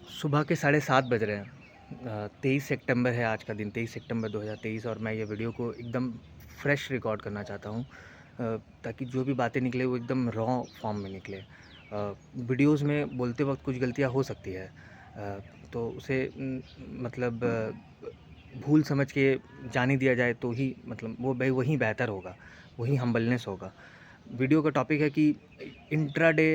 सुबह के 7:30 बज रहे हैं। 23 सितंबर है आज का दिन, 23 सितंबर 2023, और मैं ये वीडियो को एकदम फ्रेश रिकॉर्ड करना चाहता हूँ, ताकि जो भी बातें निकले वो एकदम रॉ फॉर्म में निकले। वीडियोज़ में बोलते वक्त कुछ गलतियाँ हो सकती है, तो उसे मतलब भूल समझ के जाने दिया जाए तो ही मतलब वो वही बेहतर होगा, वही हम्बलनेस होगा। वीडियो का टॉपिक है कि इंट्राडे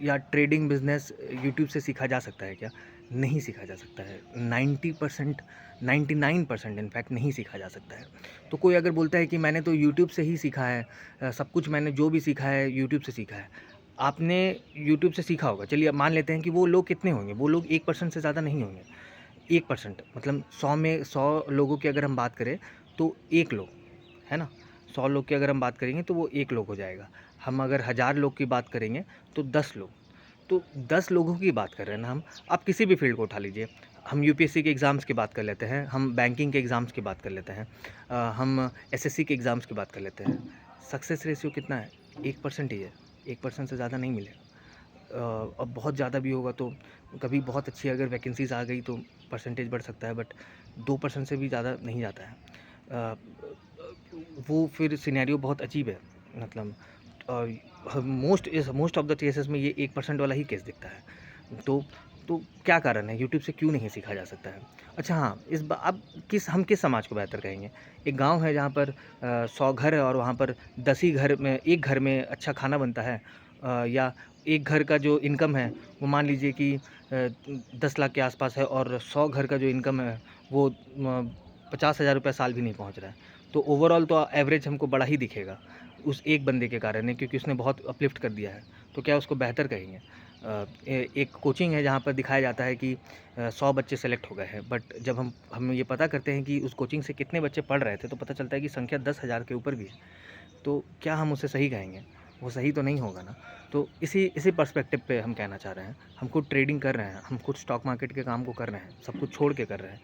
या ट्रेडिंग बिजनेस यूट्यूब से सीखा जा सकता है क्या? नहीं सीखा जा सकता है। 90%, 99% इनफैक्ट नहीं सीखा जा सकता है। तो कोई अगर बोलता है कि मैंने तो यूट्यूब से ही सीखा है, सब कुछ मैंने जो भी सीखा है यूट्यूब से सीखा है। आपने यूट्यूब से सीखा होगा, चलिए अब मान लेते हैं कि वो लोग कितने होंगे, वो लोग 1% से ज़्यादा नहीं होंगे। 1% मतलब 100 में 100 लोगों की अगर हम बात करें तो 1 लोग, है ना? 100 लोग की अगर हम बात करेंगे तो वो 1 लोग हो जाएगा। हम अगर 1000 लोग की बात करेंगे तो 10 लोग। तो 10 लोगों की बात कर रहे हैं ना हम। आप किसी भी फ़ील्ड को उठा लीजिए। हम यूपीएससी के एग्ज़ाम्स की बात कर लेते हैं, हम बैंकिंग के एग्ज़ाम्स की बात कर लेते हैं, हम एसएससी के एग्ज़ाम्स की बात कर लेते हैं। सक्सेस रेशियो कितना है? 1% ही है। 1% से ज़्यादा नहीं मिलेगा। अब बहुत ज़्यादा भी होगा तो कभी बहुत अच्छी अगर वैकेंसीज़ आ गई तो परसेंटेज बढ़ सकता है, बट 2% से भी ज़्यादा नहीं जाता है। अ, वो फिर सिनेरियो बहुत अजीब है। मतलब मोस्ट ऑफ द केसेस में ये 1% वाला ही केस दिखता है। तो क्या कारण है? यूट्यूब से क्यों नहीं सीखा जा सकता है? अच्छा हाँ, अब हम किस समाज को बेहतर कहेंगे? एक गाँव है जहाँ पर 100 घर है और वहाँ पर 10 ही घर में, एक घर में अच्छा खाना बनता है, या एक घर का जो इनकम है वो मान लीजिए कि 10 लाख के आसपास है, और 100 घर का जो इनकम है वो 50,000 रुपये साल भी नहीं पहुंच रहा है। तो ओवरऑल तो एवरेज हमको बड़ा ही दिखेगा उस एक बंदे के कारण है, क्योंकि उसने बहुत अपलिफ्ट कर दिया है। तो क्या उसको बेहतर कहेंगे? एक कोचिंग है जहाँ पर दिखाया जाता है कि 100 बच्चे सेलेक्ट हो गए हैं, बट जब हम ये पता करते हैं कि उस कोचिंग से कितने बच्चे पढ़ रहे थे तो पता चलता है कि संख्या 10,000 के ऊपर भी है। तो क्या हम उसे सही कहेंगे? वो सही तो नहीं होगा ना। तो इसी इसी पर्सपेक्टिव पे हम कहना चाह रहे हैं। हम खुद ट्रेडिंग कर रहे हैं, हम खुद स्टॉक मार्केट के काम को कर रहे हैं, सब कुछ छोड़ के कर रहे हैं,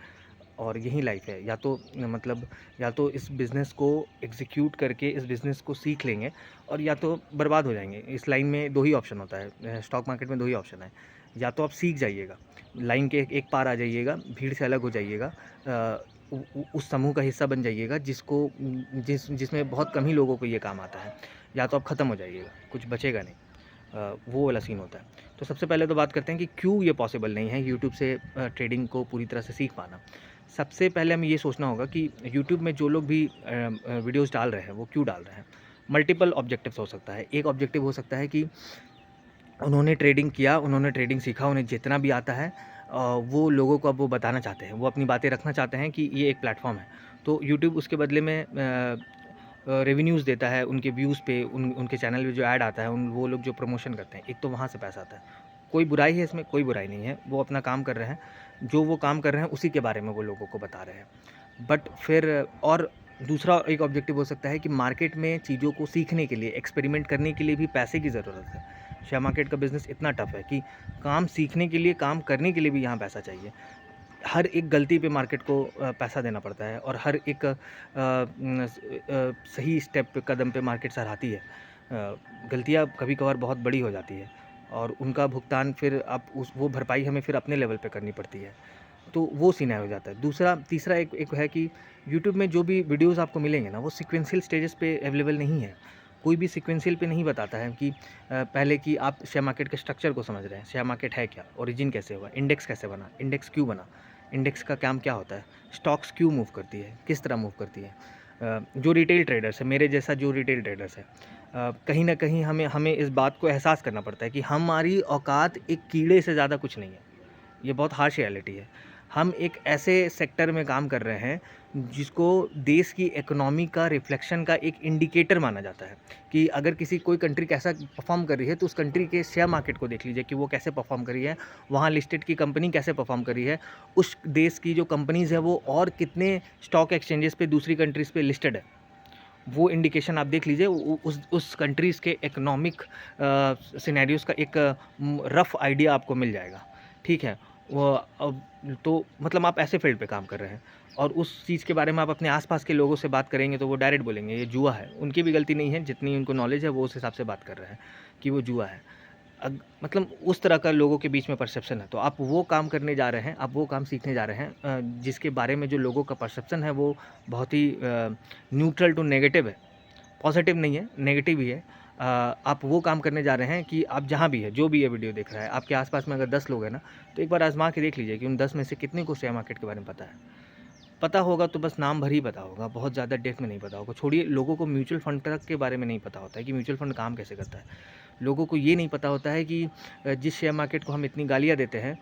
और यही लाइफ़ है। या तो मतलब या तो इस बिज़नेस को एग्ज़ीक्यूट करके इस बिज़नेस को सीख लेंगे, और या तो बर्बाद हो जाएँगे। इस लाइन में 2 ही ऑप्शन होता है, स्टॉक मार्केट में 2 ही ऑप्शन है। या तो आप सीख जाइएगा, लाइन के एक पार आ जाइएगा, भीड़ से अलग हो जाइएगा, उस समूह का हिस्सा बन जाइएगा जिसमें बहुत कम ही लोगों को ये काम आता है। या तो आप ख़त्म हो जाइएगा, कुछ बचेगा नहीं। वो वाला सीन होता है। तो सबसे पहले तो बात करते हैं कि क्यों ये पॉसिबल नहीं है यूट्यूब से ट्रेडिंग को पूरी तरह से सीख पाना। सबसे पहले हमें ये सोचना होगा कि यूट्यूब में जो लोग भी वीडियोज़ डाल रहे हैं वो क्यों डाल रहे हैं। मल्टीपल ऑब्जेक्टिव्स हो सकता है। एक ऑब्जेक्टिव हो सकता है कि उन्होंने ट्रेडिंग किया, उन्होंने ट्रेडिंग सीखा, उन्हें जितना भी आता है वो लोगों को अब वो बताना चाहते हैं। वो अपनी बातें रखना चाहते हैं कि ये एक प्लेटफ़ॉर्म है। तो यूट्यूब उसके बदले में रेवेन्यूज़ देता है उनके व्यूज़ पे, उनके चैनल पे जो ऐड आता है, वो लोग जो प्रमोशन करते हैं, एक तो वहाँ से पैसा आता है। कोई बुराई है इसमें? कोई बुराई नहीं है। वो अपना काम कर रहे हैं। जो वो काम कर रहे हैं उसी के बारे में वो लोगों को बता रहे हैं। बट फिर और दूसरा एक ऑब्जेक्टिव हो सकता है कि मार्केट में चीज़ों को सीखने के लिए, एक्सपेरिमेंट करने के लिए भी पैसे की ज़रूरत है। शेयर मार्केट का बिज़नेस इतना टफ़ है कि काम सीखने के लिए, काम करने के लिए भी यहाँ पैसा चाहिए। हर एक गलती पे मार्केट को पैसा देना पड़ता है, और हर एक सही स्टेप पे, कदम पे मार्केट सराहती है। गलतियाँ कभी-कभार बहुत बड़ी हो जाती है, और उनका भुगतान फिर आप वो भरपाई हमें फिर अपने लेवल पे करनी पड़ती है। तो वो सीन हो जाता है। तीसरा एक एक है कि यूट्यूब में जो भी वीडियोज़ आपको मिलेंगे ना, वो सीक्वेंशियल स्टेजेस पे अवेलेबल नहीं है। कोई भी सीक्वेंशियल पे नहीं बताता है कि पहले कि आप शेयर मार्केट के स्ट्रक्चर को समझ रहे हैं। शेयर मार्केट है क्या? ओरिजिन कैसे हुआ? इंडेक्स कैसे बना? इंडेक्स क्यों बना? इंडेक्स का काम क्या होता है? स्टॉक्स क्यों मूव करती है? किस तरह मूव करती है? जो रिटेल ट्रेडर्स है, मेरे जैसा जो रिटेल ट्रेडर्स है, कहीं न कहीं हमें हमें इस बात को एहसास करना पड़ता है कि हमारी औकात एक कीड़े से ज़्यादा कुछ नहीं है। ये बहुत हार्श रियलिटी है। हम एक ऐसे सेक्टर में काम कर रहे हैं जिसको देश की इकोनॉमी का रिफ्लेक्शन का एक इंडिकेटर माना जाता है, कि अगर कोई कंट्री कैसा परफॉर्म कर रही है तो उस कंट्री के शेयर मार्केट को देख लीजिए कि वो कैसे परफॉर्म कर रही है, वहाँ लिस्टेड की कंपनी कैसे परफॉर्म कर रही है, उस देश की जो कंपनीज़ है वो और कितने स्टॉक एक्सचेंजेस पे दूसरी कंट्रीज़ पे लिस्टेड है। वो इंडिकेशन आप देख लीजिए, उस कंट्रीज़ के इकोनॉमिक सिनेरियोज़ का एक रफ़ आइडिया आपको मिल जाएगा, ठीक है? वो अब तो मतलब आप ऐसे फ़ील्ड पे काम कर रहे हैं, और उस चीज़ के बारे में आप अपने आस-पास के लोगों से बात करेंगे तो वो डायरेक्ट बोलेंगे ये जुआ है। उनकी भी गलती नहीं है, जितनी उनको नॉलेज है वो उस हिसाब से बात कर रहे हैं कि वो जुआ है। मतलब उस तरह का लोगों के बीच में परसेप्शन है, तो आप वो काम करने जा रहे हैं, आप वो काम सीखने जा रहे हैं जिसके बारे में जो लोगों का परसेप्शन है वो बहुत ही न्यूट्रल टू नेगेटिव है, पॉजिटिव नहीं है, नेगेटिव ही है। आप वो काम करने जा रहे हैं कि आप जहाँ भी है, जो भी ये वीडियो देख रहा है, आपके आसपास में अगर 10 लोग हैं ना, तो एक बार आजमा के देख लीजिए कि उन 10 में से कितने को शेयर मार्केट के बारे में पता है। पता होगा तो बस नाम भर ही पता होगा, बहुत ज़्यादा डेप्थ में नहीं पता होगा। छोड़िए, लोगों को म्यूचुअल फंड तक के बारे में नहीं पता होता है कि म्यूचुअल फंड काम कैसे करता है। लोगों को ये नहीं पता होता है कि जिस शेयर मार्केट को हम इतनी गालियाँ देते हैं,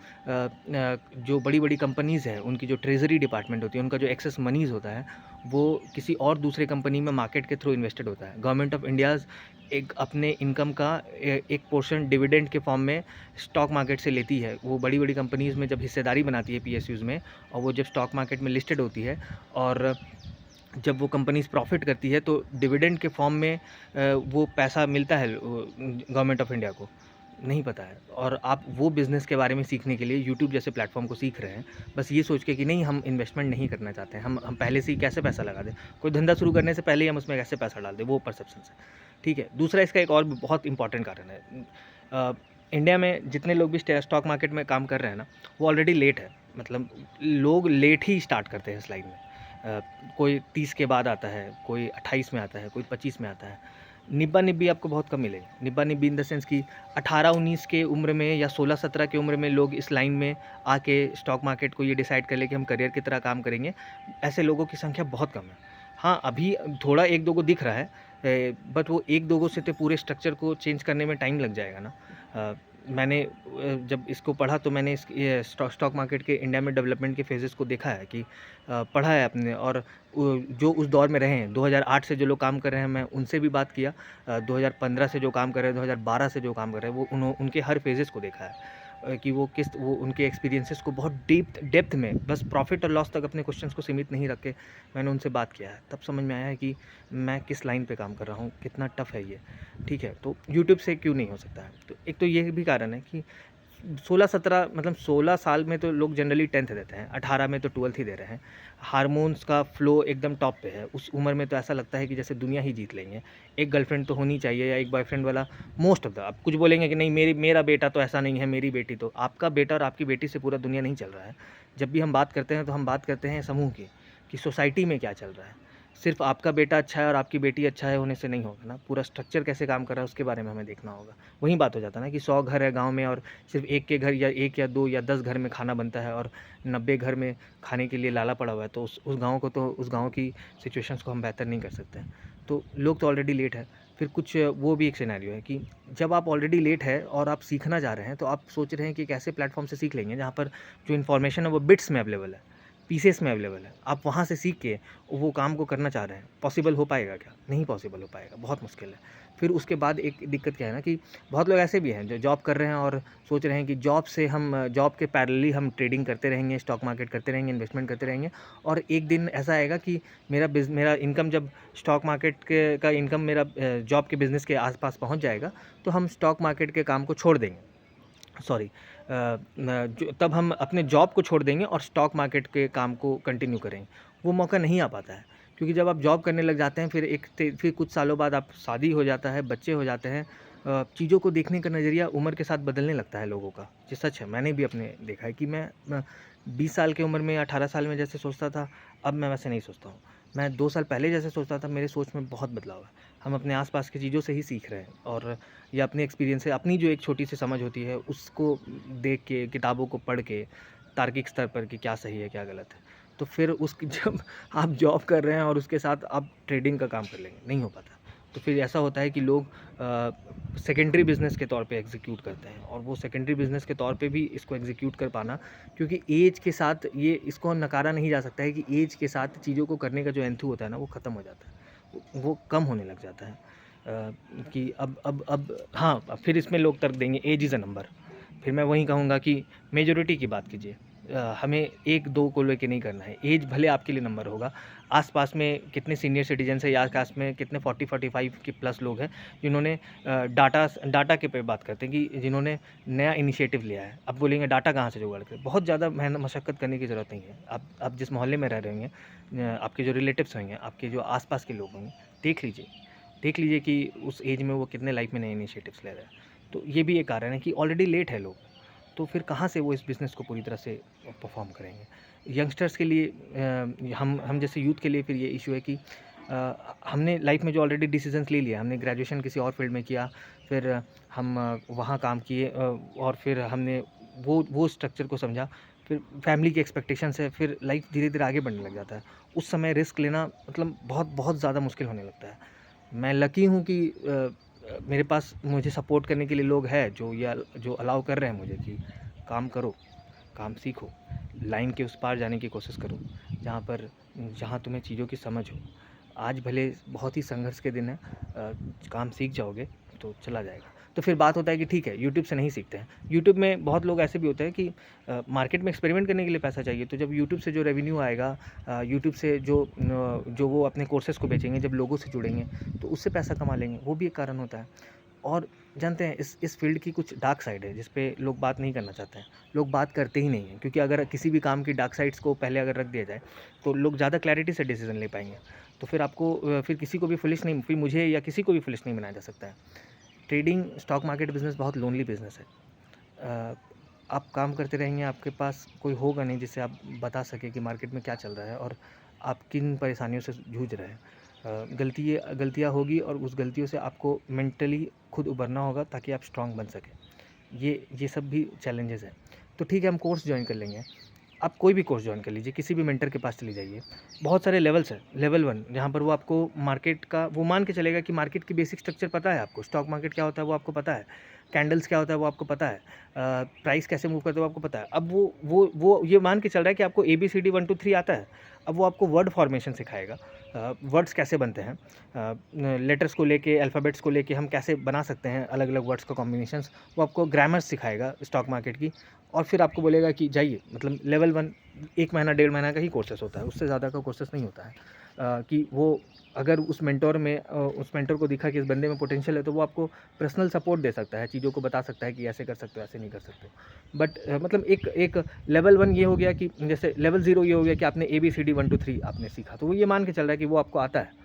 जो बड़ी-बड़ी कंपनीज़ हैं, उनकी जो ट्रेज़री डिपार्टमेंट होती है, उनका जो एक्सेस मनीज़ होता है, वो किसी और दूसरे कंपनी में मार्केट के थ्रू इन्वेस्टेड होता है। गवर्नमेंट ऑफ इंडियाज़ एक अपने इनकम का एक पोर्शन डिविडेंड के फॉर्म में स्टॉक मार्केट से लेती है। वो बड़ी-बड़ी कंपनीज़ में जब हिस्सेदारी बनाती है पीएसयूज़ में, और वो जब स्टॉक मार्केट में लिस्टेड होती है और जब वो कंपनीज़ प्रॉफ़िट करती है तो डिविडेंड के फॉर्म में वो पैसा मिलता है गवर्नमेंट ऑफ इंडिया को, नहीं पता है। और आप वो बिज़नेस के बारे में सीखने के लिए यूट्यूब जैसे प्लेटफ़ॉर्म को सीख रहे हैं, बस ये सोच के कि नहीं, हम इन्वेस्टमेंट नहीं करना चाहते हैं, हम पहले से ही कैसे पैसा लगा दें, कोई धंधा शुरू करने से पहले ही हम उसमें कैसे पैसा डाल दें, वो परसेप्शन से, ठीक है। दूसरा, इसका एक और भी बहुत इंपॉर्टेंट कारण है, इंडिया में जितने लोग भी स्टॉक मार्केट में काम कर रहे हैं ना, वो ऑलरेडी लेट है। मतलब लोग लेट ही स्टार्ट करते हैं स्लाइड में। अ, कोई 30 के बाद आता है, कोई 28 में आता है, कोई 25 में आता है। निब्बा-निब्बी आपको बहुत कम मिलेगी। निब्बा-निब्बी इन द सेंस कि 18-19 के उम्र में या 16-17 की उम्र में लोग इस लाइन में आके स्टॉक मार्केट को ये डिसाइड कर लें कि हम करियर की तरह काम करेंगे, ऐसे लोगों की संख्या बहुत कम है। हाँ, अभी थोड़ा 1-2 को दिख रहा है, बट वो 1-2 को से तो पूरे स्ट्रक्चर को चेंज करने में टाइम लग जाएगा ना। मैंने जब इसको पढ़ा तो मैंने ये स्टॉक मार्केट के इंडिया में डेवलपमेंट के फेजेस को देखा है कि पढ़ा है अपने, और जो उस दौर में रहे हैं, 2008 से जो लोग काम कर रहे हैं, मैं उनसे भी बात किया, 2015 से जो काम कर रहे हैं, 2012 से जो काम कर रहे हैं, वो उनके हर फेजेस को देखा है कि वो उनके एक्सपीरियंसेस को बहुत डेप्थ में, बस प्रॉफिट और लॉस तक अपने क्वेश्चंस को सीमित नहीं रख के मैंने उनसे बात किया है। तब समझ में आया है कि मैं किस लाइन पे काम कर रहा हूँ, कितना टफ है ये, ठीक है। तो यूट्यूब से क्यों नहीं हो सकता है, तो एक तो ये भी कारण है कि 16-17, मतलब 16 साल में तो लोग जनरली 10th देते हैं, 18 में तो 12th ही दे रहे हैं। हार्मोन्स का फ्लो एकदम टॉप पे है, उस उम्र में तो ऐसा लगता है कि जैसे दुनिया ही जीत लेंगे। एक गर्लफ्रेंड तो होनी चाहिए या एक बॉयफ्रेंड वाला, मोस्ट ऑफ द, आप कुछ बोलेंगे कि नहीं मेरा बेटा तो ऐसा नहीं है, मेरी बेटी तो, आपका बेटा और आपकी बेटी से पूरा दुनिया नहीं चल रहा है। जब भी हम बात करते हैं तो हम बात करते हैं समूह की, कि सोसाइटी में क्या चल रहा है। सिर्फ आपका बेटा अच्छा है और आपकी बेटी अच्छा है होने से नहीं होगा ना, पूरा स्ट्रक्चर कैसे काम कर रहा है उसके बारे में हमें देखना होगा। वही बात हो जाता है ना कि 100 घर है गाँव में और सिर्फ एक के घर या 1 या 2 या 10 घर में खाना बनता है और 90 घर में खाने के लिए लाला पड़ा हुआ है, तो उस गाँव को, तो उस गाँव की सिचुएशंस को हम बेहतर नहीं कर सकते हैं। तो लोग तो ऑलरेडी लेट है। फिर कुछ वो भी एक सिनेरियो है कि जब आप ऑलरेडी लेट है और आप सीखना चाह रहे हैं, तो आप सोच रहे हैं कि एक ऐसे प्लेटफ़ॉर्म से सीख लेंगे जहाँ पर जो इन्फॉर्मेशन है वो बिट्स में अवेलेबल है, पीसेस में अवेलेबल है। आप वहाँ से सीख के वो काम को करना चाह रहे हैं। पॉसिबल हो पाएगा क्या? नहीं पॉसिबल हो पाएगा, बहुत मुश्किल है। फिर उसके बाद एक दिक्कत क्या है ना कि बहुत लोग ऐसे भी हैं जो जॉब कर रहे हैं और सोच रहे हैं कि जॉब के पैरेलली हम ट्रेडिंग करते रहेंगे, स्टॉक मार्केट करते रहेंगे, इन्वेस्टमेंट करते रहेंगे, और एक दिन ऐसा आएगा कि मेरा इनकम जब स्टॉक मार्केट के का इनकम मेरा जॉब के बिज़नेस के आस-पास पहुँच जाएगा, तो हम स्टॉक मार्केट के काम को छोड़ देंगे। सॉरी, तब हम अपने जॉब को छोड़ देंगे और स्टॉक मार्केट के काम को कंटिन्यू करेंगे। वो मौका नहीं आ पाता है, क्योंकि जब आप जॉब करने लग जाते हैं, फिर कुछ सालों बाद आप शादी हो जाता है, बच्चे हो जाते हैं, चीज़ों को देखने का नज़रिया उम्र के साथ बदलने लगता है लोगों का। ये सच है, मैंने भी अपने देखा है कि मैं 20 साल की उम्र में, 18 साल में जैसे सोचता था, अब मैं वैसे नहीं सोचता हूँ। मैं 2 साल पहले जैसे सोचता था, मेरे सोच में बहुत बदलाव है। हम अपने आस-पास की चीज़ों से ही सीख रहे हैं, और या अपने एक्सपीरियंस से अपनी जो एक छोटी-सी समझ होती है, उसको देख के, किताबों को पढ़ के, तार्किक स्तर पर कि क्या सही है, क्या गलत है। तो फिर उसकी जब आप जॉब कर रहे हैं और उसके साथ आप ट्रेडिंग का काम कर लेंगे, नहीं हो पाता। तो फिर ऐसा होता है कि लोग सेकेंडरी बिज़नेस के तौर पे एग्ज़ीक्यूट करते हैं, और वो सेकेंडरी बिज़नेस के तौर पे भी इसको एग्ज़ीक्यूट कर पाना, क्योंकि ऐज के साथ ये इसको नकारा नहीं जा सकता है कि ऐज के साथ चीज़ों को करने का जो एंथू होता है ना, वो ख़त्म हो जाता है। वो कम होने लग जाता है। कि अब हाँ, फिर इसमें लोग तर्क देंगे ऐज इज़ अ नंबर। फिर मैं वही कहूँगा कि मेजॉरिटी की बात कीजिए। हमें 1-2 को लेके नहीं करना है। ऐज भले आपके लिए नंबर होगा। आस-पास में कितने सीनियर सिटीज़न्स हैं, या आस-पास में कितने 40-45 के प्लस लोग हैं, जिन्होंने डाटा के पे बात करते हैं कि जिन्होंने नया इनिशिएटिव लिया है। अब बोलेंगे डाटा कहाँ से जुगाड़ करें? बहुत ज़्यादा मेहनत मशक्कत करने की ज़रूरत नहीं है। आप जिस मोहल्ले में रह रहे होंगे, आपके जो रिलेटिव्स होंगे, आपके जो आस-पास के लोग होंगे, देख लीजिए। देख लीजिए कि उस एज में वो कितने लाइफ में नए इनिशिएटिव्स ले रहे हैं। तो ये भी एक कारण है कि ऑलरेडी लेट है लोग, तो फिर कहाँ से वो इस बिज़नेस को पूरी तरह से परफ़ॉर्म करेंगे। यंगस्टर्स के लिए हम जैसे यूथ के लिए फिर ये इश्यू है कि हमने लाइफ में जो ऑलरेडी डिसीजंस ले लिया, हमने ग्रेजुएशन किसी और फील्ड में किया, फिर हम वहाँ काम किए, और फिर हमने वो स्ट्रक्चर को समझा, फिर फैमिली की एक्सपेक्टेशंस है, फिर लाइफ धीरे-धीरे आगे बढ़ने लग जाता है। उस समय रिस्क लेना मतलब बहुत ज़्यादा मुश्किल होने लगता है। मैं लकी हूँ कि मेरे पास मुझे सपोर्ट करने के लिए लोग हैं जो अलाउ कर रहे हैं मुझे कि काम करो, काम सीखो, लाइन के उस पार जाने की कोशिश करो, जहाँ तुम्हें चीज़ों की समझ हो। आज भले बहुत ही संघर्ष के दिन हैं, काम सीख जाओगे तो चला जाएगा। तो फिर बात होता है कि ठीक है, यूट्यूब से नहीं सीखते हैं। यूट्यूब में बहुत लोग ऐसे भी होते हैं कि मार्केट में एक्सपेरिमेंट करने के लिए पैसा चाहिए, तो जब यूट्यूब से जो रेवेन्यू आएगा, यूट्यूब से जो वो अपने कोर्सेज़ को बेचेंगे, जब लोगों से जुड़ेंगे, तो उससे पैसा कमा लेंगे, वो भी एक कारण होता है। और जानते हैं इस फ़ील्ड की कुछ डार्क साइड है, जिस पे लोग बात नहीं करना चाहते हैं। लोग बात करते ही नहीं हैं, क्योंकि अगर किसी भी काम की डार्क साइड्स को पहले अगर रख दिया जाए, तो लोग ज़्यादा क्लैरिटी से डिसीज़न ले पाएँगे। तो फिर आपको फिर किसी को भी फुलिश नहीं, फिर मुझे या किसी को भी फुलिश नहीं बनाया जा सकता है। ट्रेडिंग, स्टॉक मार्केट बिज़नेस बहुत लोनली बिज़नेस है। अ, आप काम करते रहेंगे, आपके पास कोई होगा नहीं जिससे आप बता सकें कि मार्केट में क्या चल रहा है और आप किन परेशानियों से जूझ रहे हैं। गलतियाँ होगी और उस गलतियों से आपको मेंटली खुद उभरना होगा ताकि आप स्ट्रॉन्ग बन सकें। ये सब भी चैलेंजेस हैं। तो ठीक है, हम कोर्स जॉइन कर लेंगे। आप कोई भी कोर्स जॉइन कर लीजिए, किसी भी मेंटर के पास चले जाइए। बहुत सारे लेवल्स हैं। लेवल 1 जहाँ पर वो आपको मार्केट का वो मान के चलेगा कि मार्केट की बेसिक स्ट्रक्चर पता है आपको, स्टॉक मार्केट क्या होता है वो आपको पता है, कैंडल्स क्या होता है वो आपको पता है, प्राइस कैसे मूव करता है वो आपको पता है। अब वो ये मान के चल रहा है कि आपको ABCD 1 2 3 आता है। अब वो आपको वर्ड फॉर्मेशन सिखाएगा, वर्ड्स कैसे बनते हैं, लेटर्स को लेके, अल्फ़ाबेट्स को लेके हम कैसे बना सकते हैं अलग-अलग वर्ड्स का कॉम्बिनेशंस, वो आपको ग्रामर सिखाएगा स्टॉक मार्केट की। और फिर आपको बोलेगा कि जाइए, मतलब लेवल 1 1 महीना, 1.5 महीना का ही कोर्सेस होता है, उससे ज़्यादा का कोर्सेस नहीं होता है। कि वो अगर उस मेंटर को दिखा कि इस बंदे में पोटेंशियल है, तो वो आपको पर्सनल सपोर्ट दे सकता है, चीज़ों को बता सकता है कि ऐसे कर सकते हो, ऐसे नहीं कर सकते हो। बट मतलब एक लेवल 1 ये हो गया कि जैसे लेवल 0 ये हो गया कि आपने ABCD 1 2 3 आपने सीखा, तो वो ये मान के चल रहा है कि वो आपको आता है।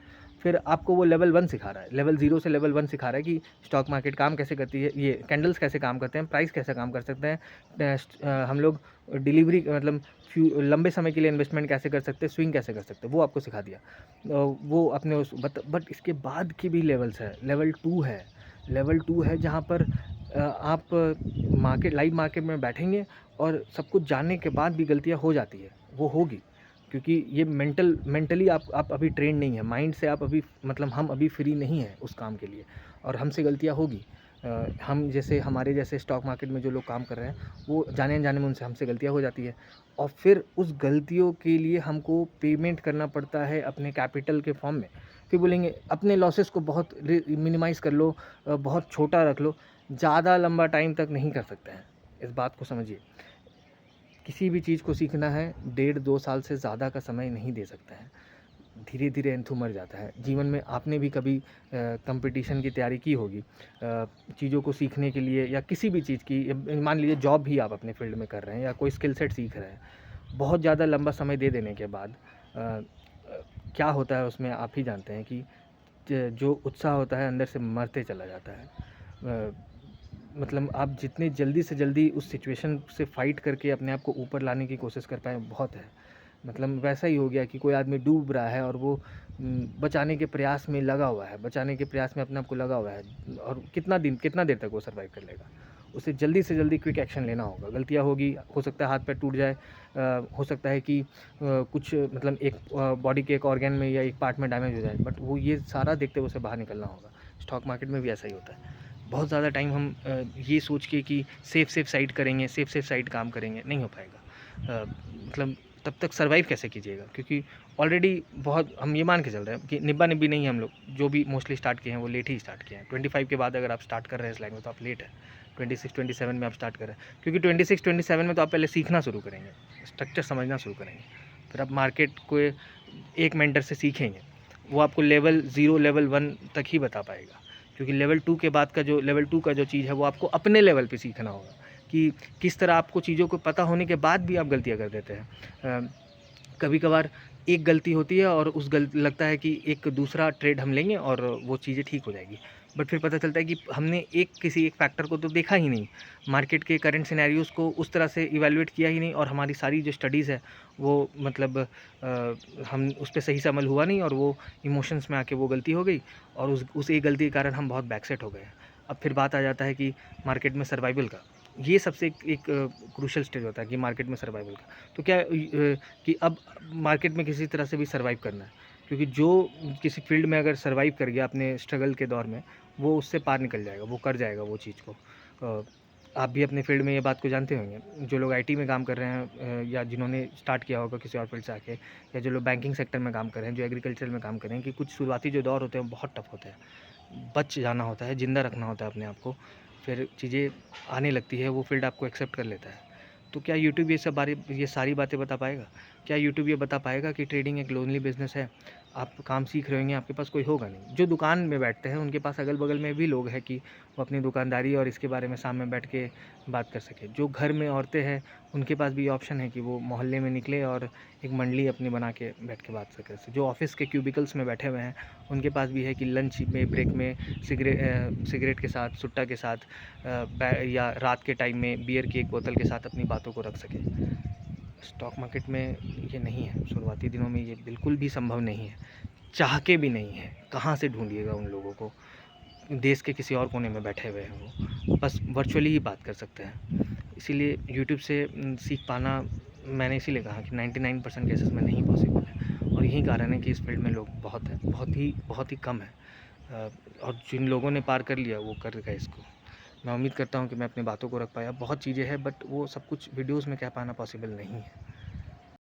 फिर आपको वो लेवल 1 सिखा रहा है, लेवल 0 से लेवल 1 सिखा रहा है कि स्टॉक मार्केट काम कैसे करती है, ये कैंडल्स कैसे काम करते हैं, प्राइस कैसे काम कर सकते हैं, हम लोग डिलीवरी मतलब लंबे समय के लिए इन्वेस्टमेंट कैसे कर सकते हैं, स्विंग कैसे कर सकते हैं, वो आपको सिखा दिया। वो अपने उस बट इसके बाद की भी लेवल्स है, लेवल 2 है जहाँ पर आप लाइव मार्केट में बैठेंगे और सब कुछ जानने के बाद भी गलतियाँ हो जाती है, वो होगी। क्योंकि ये मेंटली आप अभी ट्रेंड नहीं है, माइंड से आप अभी मतलब हम अभी फ्री नहीं हैं उस काम के लिए, और हमसे गलतियाँ होगी। हमारे जैसे स्टॉक मार्केट में जो लोग काम कर रहे हैं, वो जाने-अनजाने में उनसे हमसे गलतियाँ हो जाती है, और फिर उस गलतियों के लिए हमको पेमेंट करना पड़ता है अपने कैपिटल के फॉर्म में। फिर बोलेंगे अपने लॉसेस को बहुत मिनिमाइज़ कर लो, बहुत छोटा रख लो, ज़्यादा लंबा टाइम तक नहीं कर सकते हैं। इस बात को समझिए। किसी भी चीज़ को सीखना है, 1.5-2 साल से ज़्यादा का समय नहीं दे सकते हैं। धीरे-धीरे एंथू मर जाता है। जीवन में आपने भी कभी कंपटीशन की तैयारी की होगी, चीज़ों को सीखने के लिए, या किसी भी चीज़ की, मान लीजिए जॉब भी आप अपने फ़ील्ड में कर रहे हैं या कोई स्किल सेट सीख रहे हैं। बहुत ज़्यादा लंबा समय दे देने के बाद क्या होता है उसमें आप ही जानते हैं कि जो उत्साह होता है अंदर से मरते चला जाता है। मतलब आप जितने जल्दी से जल्दी उस सिचुएशन से फ़ाइट करके अपने आप को ऊपर लाने की कोशिश कर पाएँ, बहुत है। मतलब वैसा ही हो गया कि कोई आदमी डूब रहा है और वो बचाने के प्रयास में लगा हुआ है, बचाने के प्रयास में अपने आप को लगा हुआ है, और कितना देर तक वो सर्वाइव कर लेगा। उसे जल्दी से जल्दी क्विक एक्शन लेना होगा। गलतियाँ होगी, हो सकता है हाथ-पैर टूट जाए, हो सकता है कि कुछ मतलब एक बॉडी के एक ऑर्गन में या एक पार्ट में डैमेज हो जाए, बट वो ये सारा देखते हुए उसे बाहर निकलना होगा। स्टॉक मार्केट में भी ऐसा ही होता है। बहुत ज़्यादा टाइम हम ये सोच के कि सेफ साइड करेंगे, सेफ साइड काम करेंगे, नहीं हो पाएगा। मतलब तब तक सर्वाइव कैसे कीजिएगा, क्योंकि ऑलरेडी बहुत हम ये मान के चल रहे हैं कि निब्बा-निब्बी नहीं है हम लोग, जो भी मोस्टली स्टार्ट किए हैं वो लेट ही स्टार्ट किए हैं। 25 के बाद अगर आप स्टार्ट कर रहे हैं इस लाइन में तो आप लेट है। 26-27 में आप स्टार्ट कर रहे हैं, क्योंकि 26-27 में तो आप पहले सीखना शुरू करेंगे, स्ट्रक्चर समझना शुरू करेंगे। फिर आप मार्केट को एक मेंटर से सीखेंगे, वो आपको लेवल 0, लेवल 1 तक ही बता पाएगा, क्योंकि लेवल 2 के बाद का जो लेवल 2 का जो चीज़ है वो आपको अपने लेवल पे सीखना होगा कि किस तरह आपको चीज़ों को पता होने के बाद भी आप गलतियाँ कर देते हैं। कभी-कभार एक गलती होती है और लगता है कि एक दूसरा ट्रेड हम लेंगे और वो चीज़ें ठीक हो जाएगी। बट फिर पता चलता है कि हमने किसी एक फैक्टर को तो देखा ही नहीं, मार्केट के करंट सिनेरियोज़ को उस तरह से इवैल्यूएट किया ही नहीं, और हमारी सारी जो स्टडीज़ है वो मतलब हम उस पे सही से अमल हुआ नहीं, और वो इमोशंस में आके वो गलती हो गई, और उस एक गलती के कारण हम बहुत बैकसेट हो गए हैं। अब फिर बात आ जाता है कि मार्केट में सर्वाइवल का, ये सबसे एक क्रूशियल स्टेज होता है कि मार्केट में सर्वाइवल का। तो क्या कि अब मार्केट में किसी तरह से भी सर्वाइव करना है, क्योंकि जो किसी फील्ड में अगर सर्वाइव कर गया अपने स्ट्रगल के दौर में, वो उससे पार निकल जाएगा, वो कर जाएगा वो चीज़ को। आप भी अपने फील्ड में ये बात को जानते होंगे, जो लोग आईटी में काम कर रहे हैं, या जिन्होंने स्टार्ट किया होगा किसी और फील्ड से आके, या जो लोग बैंकिंग सेक्टर में काम कर रहे हैं, जो एग्रीकल्चर में काम कर रहे हैं, कि कुछ शुरुआती जो दौर होते हैं वो बहुत टफ होते हैं। बच जाना होता है, ज़िंदा रखना होता है अपने आप को, फिर चीज़ें आने लगती है, वो फील्ड आपको एक्सेप्ट कर लेता है। तो क्या यूट्यूब ये सारी बातें बता पाएगा? क्या यूट्यूब ये बता पाएगा कि ट्रेडिंग एक लोनली बिज़नेस है? आप काम सीख रहे होंगे, आपके पास कोई होगा नहीं। जो दुकान में बैठते हैं उनके पास अगल-बगल में भी लोग हैं कि वो अपनी दुकानदारी और इसके बारे में सामने बैठ के बात कर सकें। जो घर में औरतें हैं, उनके पास भी ये ऑप्शन है कि वो मोहल्ले में निकले और एक मंडली अपनी बना के बैठ के बात सकें। जो ऑफ़िस के क्यूबिकल्स में बैठे हुए हैं, उनके पास भी है कि लंच में, ब्रेक में सिगरेट के साथ, सुट्टा के साथ, या रात के टाइम में बियर की एक बोतल के साथ अपनी बातों को रख सकें। स्टॉक मार्केट में ये नहीं है, शुरुआती दिनों में ये बिल्कुल भी संभव नहीं है, चाह के भी नहीं है। कहाँ से ढूँढिएगा उन लोगों को? देश के किसी और कोने में बैठे हुए हैं वो, बस वर्चुअली ही बात कर सकते हैं। इसीलिए यूट्यूब से सीख पाना, मैंने इसीलिए कहा कि 99% केसेस में नहीं पॉसिबल है, और यही कारण है कि इस फील्ड में लोग बहुत हैं, बहुत ही कम हैं। और जिन लोगों ने पार कर लिया वो कर गए इसको। मैं उम्मीद करता हूँ कि मैं अपनी बातों को रख पाया। बहुत चीज़ें हैं, बट वो सब कुछ वीडियोज़ में कह पाना पॉसिबल नहीं है।